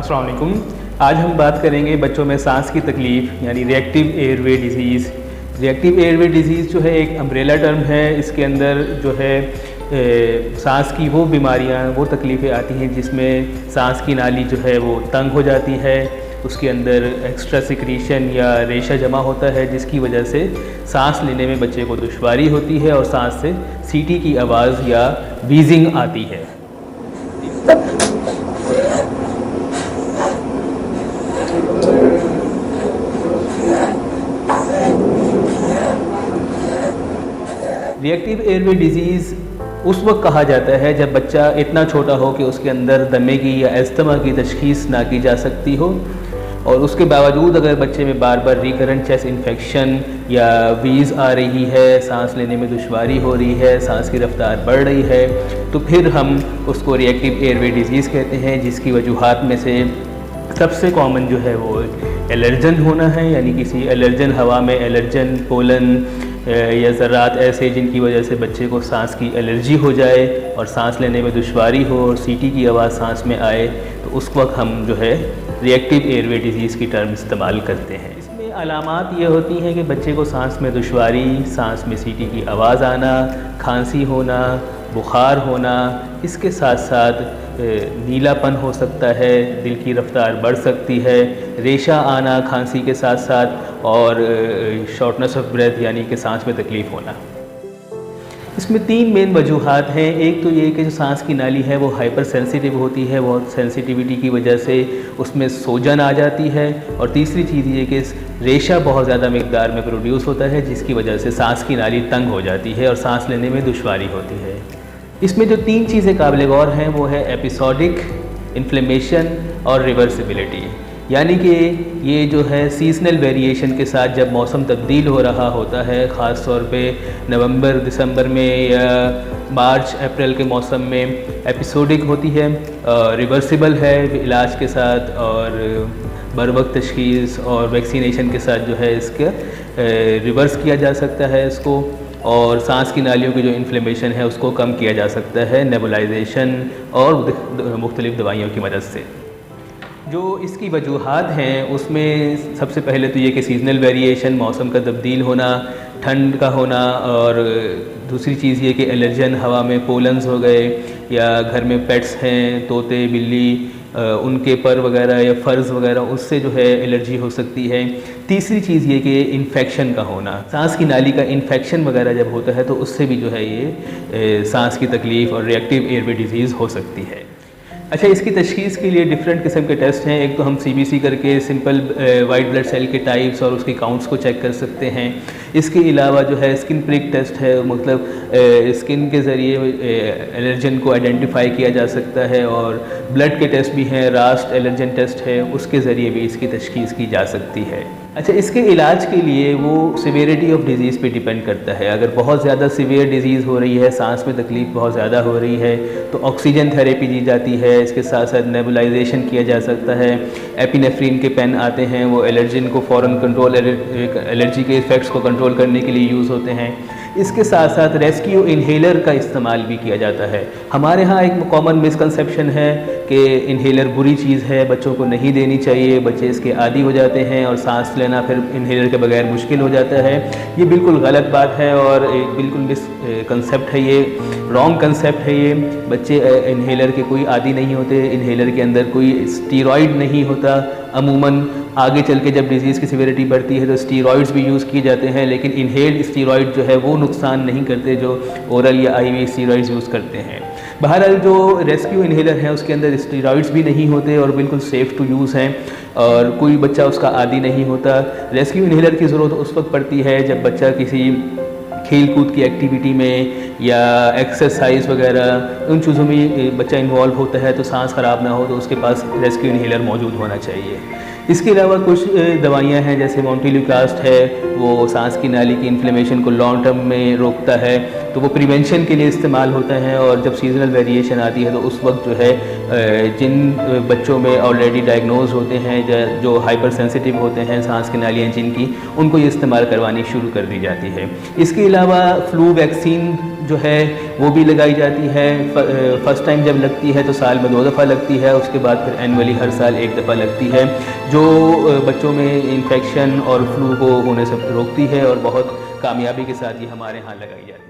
अस्सलाम वालेकुम। आज हम बात करेंगे बच्चों में सांस की तकलीफ़ यानी reactive airway disease. Reactive airway disease जो है एक अम्ब्रेला टर्म है। इसके अंदर जो है सांस की वो बीमारियां, वो तकलीफ़ें आती हैं जिसमें सांस की नाली जो है वो तंग हो जाती है, उसके अंदर एक्स्ट्रा सिक्रीशन या रेशा जमा होता है जिसकी वजह से सांस लेने में बच्चे को दुश्वारी होती है और सांस से सीटी की आवाज़ या वीजिंग आती है। रिएक्टिव एयरवे डिज़ीज़ उस वक्त कहा जाता है जब बच्चा इतना छोटा हो कि उसके अंदर दमे की या अस्थमा की तशख़ीस ना की जा सकती हो, और उसके बावजूद अगर बच्चे में बार बार रिकरेंट चेस्ट इन्फेक्शन या वीज़ आ रही है, सांस लेने में दुश्वारी हो रही है, सांस की रफ्तार बढ़ रही है, तो फिर हम उसको रिएक्टिव एयरवे डिज़ीज़ कहते हैं, जिसकी वजूहात में से सबसे कॉमन जो है वो एलर्जन होना है, यानी किसी एलर्जन, हवा में एलर्जन, पोलन या ज़रात ऐसे जिनकी वजह से बच्चे को सांस की एलर्जी हो जाए और सांस लेने में दुश्वारी हो और सीटी की आवाज़ सांस में आए, तो उस वक्त हम जो है रिएक्टिव एयरवे डिज़ीज़ की टर्म इस्तेमाल करते हैं। इसमें अलामात ये होती हैं कि बच्चे को सांस में दुश्वारी, सांस में सीटी की आवाज़ आना, खांसी होना, बुखार होना, इसके साथ साथ नीलापन हो सकता है, दिल की रफ्तार बढ़ सकती है, रेशा आना खांसी के साथ साथ, और शॉर्टनेस ऑफ ब्रेथ यानी कि सांस में तकलीफ़ होना। इसमें तीन मेन वजूहात हैं। एक तो ये कि जो सांस की नाली है वो हाइपर सेंसिटिव होती है, बहुत सेंसिटिविटी की वजह से उसमें सोजन आ जाती है, और तीसरी चीज़ ये कि रेशा बहुत ज़्यादा मिकदार में प्रोड्यूस होता है जिसकी वजह से सांस की नाली तंग हो जाती है और सांस लेने में दुश्वारी होती है। इसमें जो तीन चीज़ें काबिल गौर हैं वो है एपिसोडिक, इन्फ्लेमेशन और रिवर्सिबिलिटी। यानी कि ये जो है सीजनल वेरिएशन के साथ जब मौसम तब्दील हो रहा होता है, ख़ास तौर पे नवंबर दिसंबर में या मार्च अप्रैल के मौसम में एपिसोडिक होती है, रिवर्सिबल है इलाज के साथ और बर वक्त तशख़ीस और वैक्सीनेशन के साथ जो है इसका रिवर्स किया जा सकता है इसको, और सांस की नालियों की जो इन्फ्लेमेशन है उसको कम किया जा सकता है नेबुलाइजेशन और मुख्तलिफ़ दवाइयों की मदद से। जो इसकी वजूहात हैं उसमें सबसे पहले तो ये कि सीजनल वेरिएशन, मौसम का तब्दील होना, ठंड का होना, और दूसरी चीज़ ये कि एलर्जन, हवा में पोलन्स हो गए, या घर में पेट्स हैं, तोते, बिल्ली, उनके पर वगैरह या फर्ज वगैरह, उससे जो है एलर्जी हो सकती है। तीसरी चीज़ ये कि इन्फेक्शन का होना, सांस की नाली का इन्फेक्शन वगैरह जब होता है तो उससे भी जो है ये सांस की तकलीफ़ और रिएक्टिव एयरवे डिज़ीज़ हो सकती है। अच्छा, इसकी तशख़ीस के लिए डिफरेंट किस्म के टेस्ट हैं। एक तो हम CBC करके सिंपल वाइट ब्लड सेल के टाइप्स और उसके काउंट्स को चेक कर सकते हैं। इसके अलावा जो है स्किन प्रिक टेस्ट है, मतलब स्किन के ज़रिए एलर्जन को आइडेंटिफाई किया जा सकता है, और ब्लड के टेस्ट भी हैं, रास्ट एलर्जन टेस्ट है, उसके ज़रिए भी इसकी तशख़ीस की जा सकती है। अच्छा, इसके इलाज के लिए वो सिवियरिटी ऑफ डिज़ीज़ पे डिपेंड करता है। अगर बहुत ज़्यादा सिवियर डिज़ीज़ हो रही है, सांस में तकलीफ़ बहुत ज़्यादा हो रही है, तो ऑक्सीजन थेरेपी दी जाती है। इसके साथ साथ नेबुलाइजेशन किया जा सकता है। एपिनेफ्रीन के पेन आते हैं, वो एलर्जन को फ़ौरन कंट्रोल, एलर्जी के इफ़ेक्ट्स को कंट्रोल करने के लिए यूज़ होते हैं। इसके साथ साथ रेस्क्यू इन्हेलर का इस्तेमाल भी किया जाता है। हमारे यहाँ एक कॉमन मिसकंसेप्शन है कि इन्हेलर बुरी चीज़ है, बच्चों को नहीं देनी चाहिए, बच्चे इसके आदी हो जाते हैं और सांस लेना फिर इन्हेलर के बगैर मुश्किल हो जाता है। ये बिल्कुल गलत बात है और एक बिल्कुल मिसकंसेप्ट है, ये रॉन्ग कंसेप्ट है। ये बच्चे इन्हेलर के कोई आदी नहीं होते, इन्हेलर के अंदर कोई स्टीरॉयड नहीं होता। अमूमन आगे चल के जब डिज़ीज़ की सिवियरिटी बढ़ती है तो स्टीरॉइड्स भी यूज़ किए जाते हैं, लेकिन इन्हेल्ड स्टीरॉइड जो है वो नुकसान नहीं करते जो ओरल या IV स्टीरॉइड्स यूज़ करते हैं। बहरहाल जो रेस्क्यू इन्हेलर है उसके अंदर स्टीरॉइड्स भी नहीं होते और बिल्कुल सेफ़ टू यूज़ हैं, और कोई बच्चा उसका आदी नहीं होता। रेस्क्यू इन्हेलर की ज़रूरत उस वक्त पड़ती है जब बच्चा किसी खेल कूद की एक्टिविटी में या एक्सरसाइज वगैरह उन चीज़ों में बच्चा इन्वॉल्व होता है, तो सांस ख़राब ना हो तो उसके पास रेस्क्यू इन्हेलर मौजूद होना चाहिए। इसके अलावा कुछ दवाइयाँ हैं जैसे मोंटेलिकास्ट है, वो सांस की नाली की इन्फ्लेमेशन को लॉन्ग टर्म में रोकता है, तो वो प्रिवेंशन के लिए इस्तेमाल होता है। और जब सीजनल वेरिएशन आती है तो उस वक्त जो है जिन बच्चों में ऑलरेडी डायग्नोज होते हैं जो हाइपर सेंसिटिव होते हैं सांस की नालियाँ जिनकी, उनको ये इस्तेमाल करवानी शुरू कर दी जाती है। इसके अलावा फ्लू वैक्सीन जो है वो भी लगाई जाती है। फर्स्ट टाइम जब लगती है तो साल में 2 दफ़ा लगती है, उसके बाद फिर एनुअली हर साल 1 दफ़ा लगती है, जो बच्चों में इन्फेक्शन और फ्लू को होने से रोकती है और बहुत कामयाबी के साथ ये हमारे यहाँ लगाई जाती है।